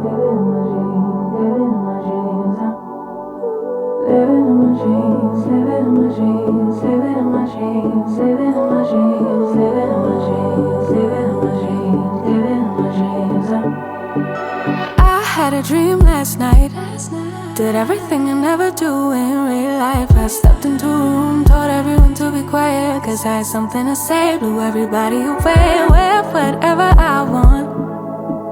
I had a dream last night. Did everything I never do in real life. I stepped into a room, told everyone to be quiet, cause I had something to say. Blew everybody away, wear whatever I want.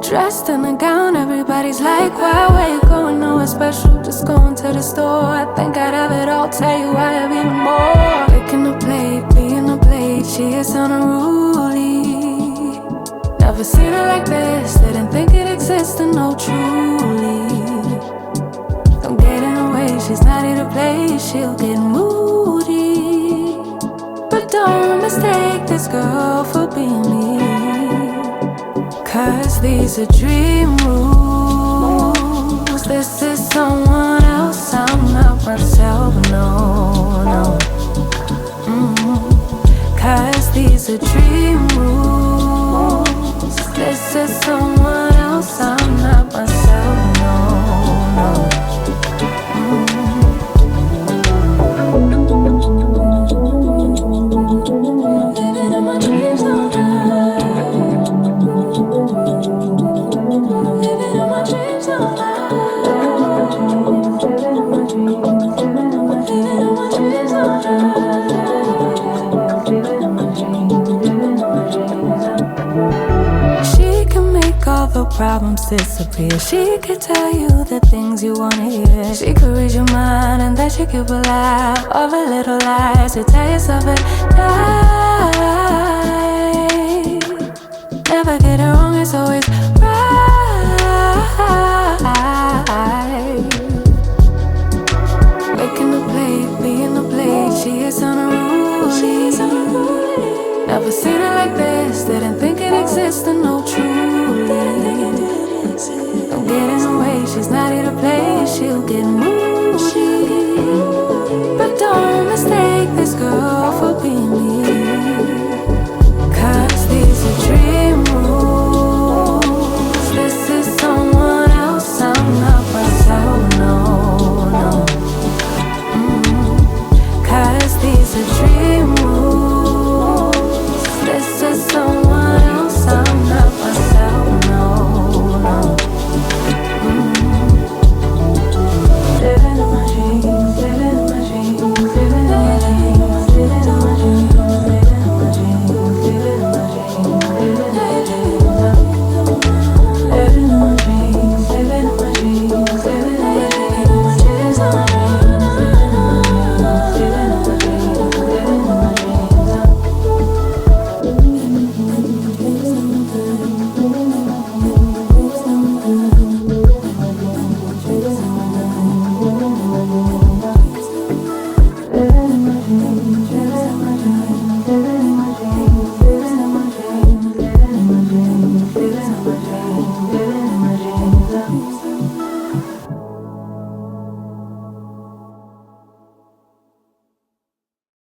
Dressed in a gown, everybody's like, why, where you going? Nowhere special, just going to the store. I think I'd have it all, tell you I have even more. Picking a plate, being a plate, she is unruly. Never seen her like this, didn't think it existed, no truly. Don't get in her way, she's not here to play, she'll get moody. But don't mistake this girl for being me, cause these are dream rules. This is someone else, I'm not myself, no, no. Cause these are dream rules. This is someone else, I'm not myself, no, no. Living in my dreams all night. Living in my dreams all night. Living in my dreams, living in my dreams all night. Living in my dreams, living in my dreams. She can make all the problems disappear. She could tell you the things you wanna hear. She could read your mind and then she could laugh of a little lies to tell yourself at night. Never get it wrong, it's always right. Making the plate, being the plate, she is unruly. Never seen her like this, didn't think it existed, no truly. Don't get in her way, she's not here to play, she'll get moved.